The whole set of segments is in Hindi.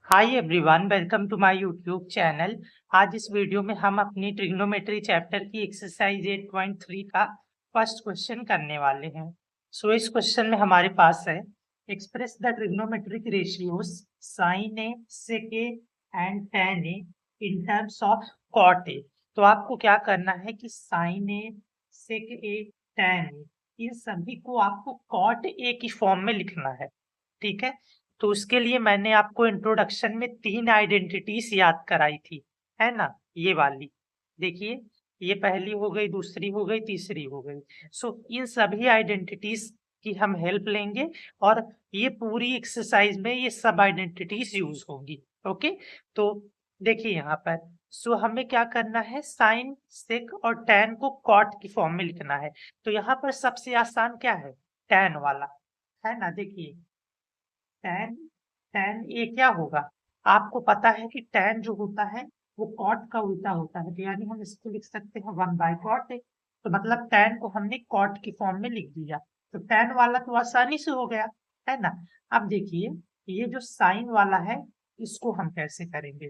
Hi everyone, welcome to my YouTube channel. आज इस वीडियो में हम अपनी ट्रिग्नोमेट्री चैप्टर की एक्सरसाइज 8.3 का फर्स्ट क्वेश्चन करने वाले हैं। इस क्वेश्चन में हमारे पास है express the trigonometric ratios sine A, sec A and tan A in terms of cot A. तो आपको क्या करना है कि sign A, sec A, tan A इन सभी को आपको कॉट ए की फॉर्म में लिखना है। ठीक है, तो उसके लिए मैंने आपको इंट्रोडक्शन में 3 आइडेंटिटीज याद कराई थी, है ना। ये वाली देखिए, ये पहली हो गई, दूसरी हो गई, तीसरी हो गई। इन सभी आइडेंटिटीज की हम हेल्प लेंगे और ये पूरी एक्सरसाइज में ये सब आइडेंटिटीज यूज होंगी। ओके, तो देखिए यहाँ पर हमें क्या करना है, साइन, सेक और tan को कॉट की फॉर्म में लिखना है। तो यहाँ पर सबसे आसान क्या है, tan वाला, है ना। देखिए tan tan ए क्या होगा, आपको पता है कि tan जो होता है वो कॉट का उल्टा होता है, तो यानी हम इसको लिख सकते हैं 1/cot ए। तो मतलब tan को हमने कॉट की फॉर्म में लिख दिया, तो tan वाला तो आसानी से हो गया, है ना। अब देखिए ये जो साइन वाला है इसको हम कैसे करेंगे,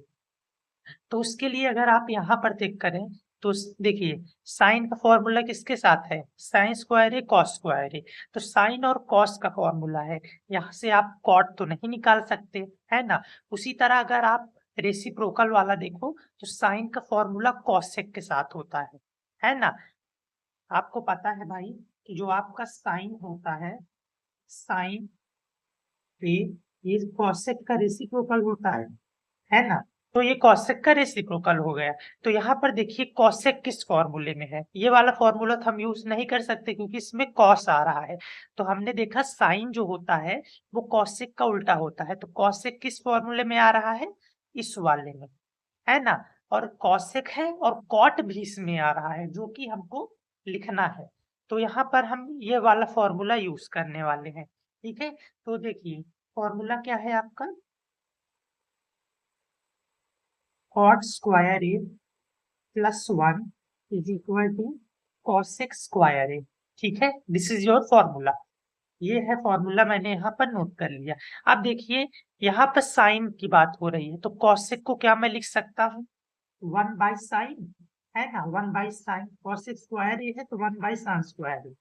तो उसके लिए अगर आप यहाँ पर चेक करें तो देखिए साइन का फॉर्मूला किसके साथ है, साइन स्क्वायर है कॉस स्क्वायर है। तो साइन और कॉस का फॉर्मूला है, यहाँ से आप कॉट तो नहीं निकाल सकते, है ना। उसी तरह अगर आप रेसिप्रोकल वाला देखो तो साइन का फॉर्मूला कॉसेक के साथ होता है ना। आपको पता है भाई कि जो आपका साइन होता है पे, ये कॉसेक का रेसिप्रोकल होता है ना। तो ये कॉसेक का रेसिप्रोकल हो गया। तो यहाँ पर देखिए कॉसेक किस फॉर्मूले में है, ये वाला फॉर्मूला तो हम यूज नहीं कर सकते क्योंकि इसमें कॉस आ रहा है। तो हमने देखा साइन जो होता है वो कॉसेक का उल्टा होता है, तो कॉसेक किस फॉर्मूले में आ रहा है, इस वाले में, है ना। और कॉसेक है और कॉट भी इसमें आ रहा है जो कि हमको लिखना है। तो यहाँ पर हम ये वाला फॉर्मूला यूज करने वाले हैं। ठीक है, तो देखिए फॉर्मूला क्या है आपका, cot square A plus 1 is equal to cosec square A. ठीक है, दिस इज योर फॉर्मूला। ये है फॉर्मूला, मैंने यहाँ पर नोट कर लिया। अब देखिए यहाँ पर साइन की बात हो रही है, तो कॉसेक को क्या मैं लिख सकता हूँ, 1/साइन, है ना। 1/साइन कॉसेक स्क्वायर ए है तो 1/साइन स्क्वायर ए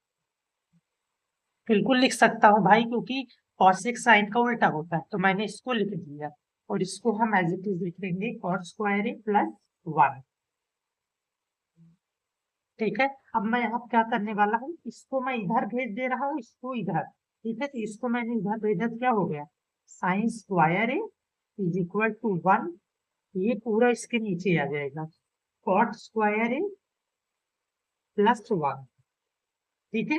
बिल्कुल लिख सकता हूँ भाई, क्योंकि कॉसेक साइन का उल्टा होता है। तो मैंने इसको लिख दिया और इसको हम एज इट इज लिख देंगे कॉट स्क्वायर ए प्लस 1। ठीक है, अब मैं यहाँ क्या करने वाला हूँ, इसको मैं इधर भेज दे रहा हूँ, इसको इधर। ठीक है, तो इसको मैंने इधर भेजा तो क्या हो गया, sine square A is equal to 1, ये पूरा इसके नीचे आ जाएगा, कॉट स्क्वायर ए प्लस 1। ठीक है,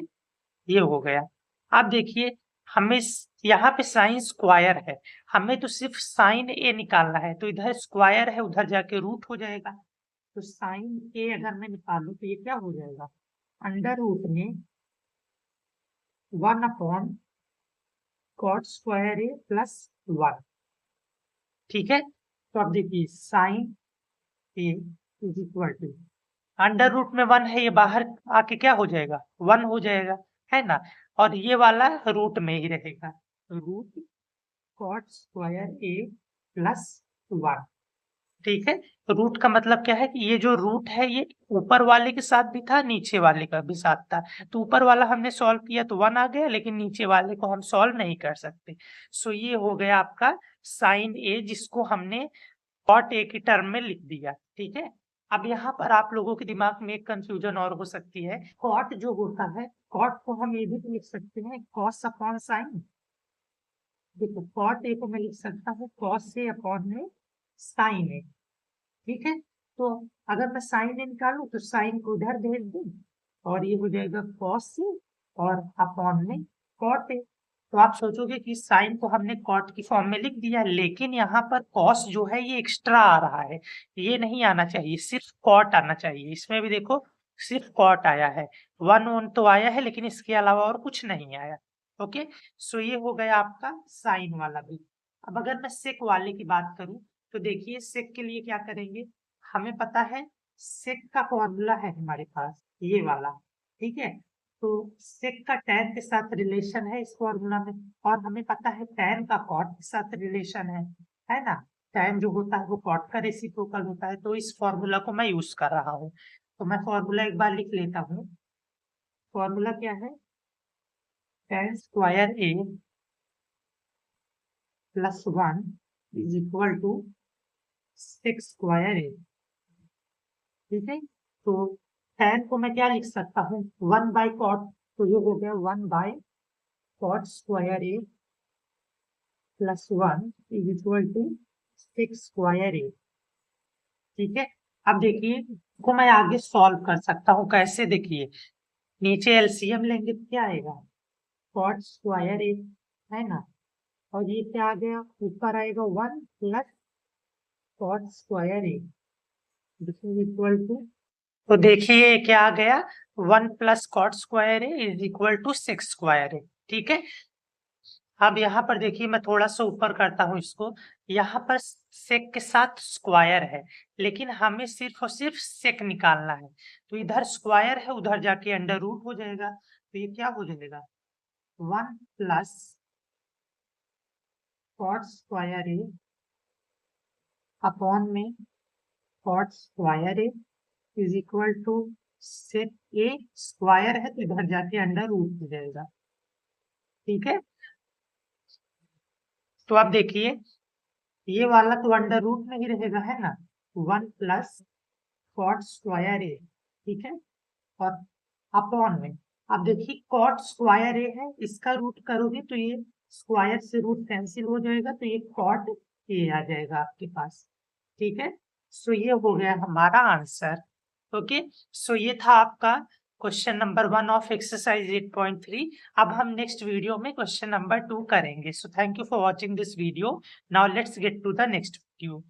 ये हो गया। अब देखिए हमें यहाँ पे साइन स्क्वायर है, हमें तो सिर्फ साइन ए निकालना है, तो इधर स्क्वायर है उधर जाके रूट हो जाएगा। तो साइन ए अगर मैं निकालू तो ये क्या हो जाएगा, अंडर रूट में 1/, कॉट स्क्वायर ए प्लस 1। ठीक है, तो अब देखिए sine A is equal to, under root में 1 है, ये बाहर आके क्या हो जाएगा, 1 हो जाएगा, है ना। और ये वाला रूट में ही रहेगा, root cot square A plus 1। ठीक है, तो रूट का मतलब क्या है कि ये जो रूट है ये ऊपर वाले के साथ भी था, नीचे वाले का भी साथ था। तो ऊपर वाला हमने सॉल्व किया तो 1 आ गया, लेकिन नीचे वाले को हम सॉल्व नहीं कर सकते। ये हो गया आपका साइन ए, जिसको हमने कॉट ए की टर्म में लिख दिया। ठीक है, अब यहाँ पर आप लोगों के दिमाग में एक कंफ्यूजन और हो सकती है, कॉट जो होता है, कॉट को हम ये भी तो लिख सकते हैं कॉस अपॉन साइन। देखो कॉट ए को मैं लिख सकता हूँ कॉस ए अपॉन में साइन ए। ठीक है, तो अगर मैं साइन ए निकालू तो साइन को उधर भेज दूं और ये हो जाएगा कॉस ए और अपॉन में कॉट ए। तो आप सोचोगे कि साइन को हमने कॉट की फॉर्म में लिख दिया, लेकिन यहाँ पर कॉस जो है ये एक्स्ट्रा आ रहा है, ये नहीं आना चाहिए, सिर्फ कॉट आना चाहिए। इसमें भी देखो सिर्फ कॉट आया है, 1 तो आया है लेकिन इसके अलावा और कुछ नहीं आया। ओके, ये हो गया आपका साइन वाला भी। अब अगर मैं सेक वाले की बात करूं तो देखिए सेक के लिए क्या करेंगे, हमें पता है सेक का फॉर्मूला है हमारे पास ये वाला। ठीक है, तो सेक का टैन के साथ रिलेशन है इस फॉर्मूला में, और हमें पता है टैन का कॉट के साथ रिलेशन है ना। tan जो होता है वो cot का रेसिप्रोकल होता है, तो इस फॉर्मूला को मैं यूज कर रहा हूँ। तो मैं फॉर्मूला एक बार लिख लेता हूँ। फॉर्मूला क्या है? tan square a plus 1 is equal to 6 square a। ठीक है, तो tan को मैं क्या लिख सकता हूँ? 1 बाई कॉट, तो ये हो गया 1 by cot square a plus 1 is equal to 6 square a। ठीक है, अब देखिए को मैं आगे सॉल्व कर सकता हूँ कैसे। देखिए नीचे एलसीएम लेंगे तो क्या आएगा? कॉट स्क्वायर ए, है ना, और ये क्या आ गया? ऊपर आएगा 1 plus cot square A, this is equal to, तो देखिए क्या आ गया? 1 plus cot square A is equal to 6 square A. ठीक है, अब यहाँ पर देखिए मैं थोड़ा सा ऊपर करता हूँ इसको। यहाँ पर सेक के साथ स्क्वायर है, लेकिन हमें सिर्फ और सिर्फ सेक निकालना है। तो इधर स्क्वायर है, उधर जाके अंडर रूट हो जाएगा, तो ये क्या हो जाएगा? 1 plus cot square A upon में cot square A is equal to sec A, square है तो इधर जाके अंडर रूट हो जाएगा। ठीक है, तो आप देखिए ये वाला तो अंडर रूट में ही रहेगा, है ना। 1 प्लस कॉट स्क्वायर ए, ठीक है, और अपॉन में, अब देखिए कॉट स्क्वायर ए है, इसका रूट करोगे तो ये स्क्वायर से रूट कैंसिल हो जाएगा, तो ये कॉट ए आ जाएगा आपके पास। ठीक है, सो ये हो गया हमारा आंसर। ओके, सो ये था आपका क्वेश्चन नंबर 1 ऑफ एक्सरसाइज 8.3। अब हम नेक्स्ट वीडियो में क्वेश्चन नंबर 2 करेंगे। So thank you for watching this video. Now let's get to the next video.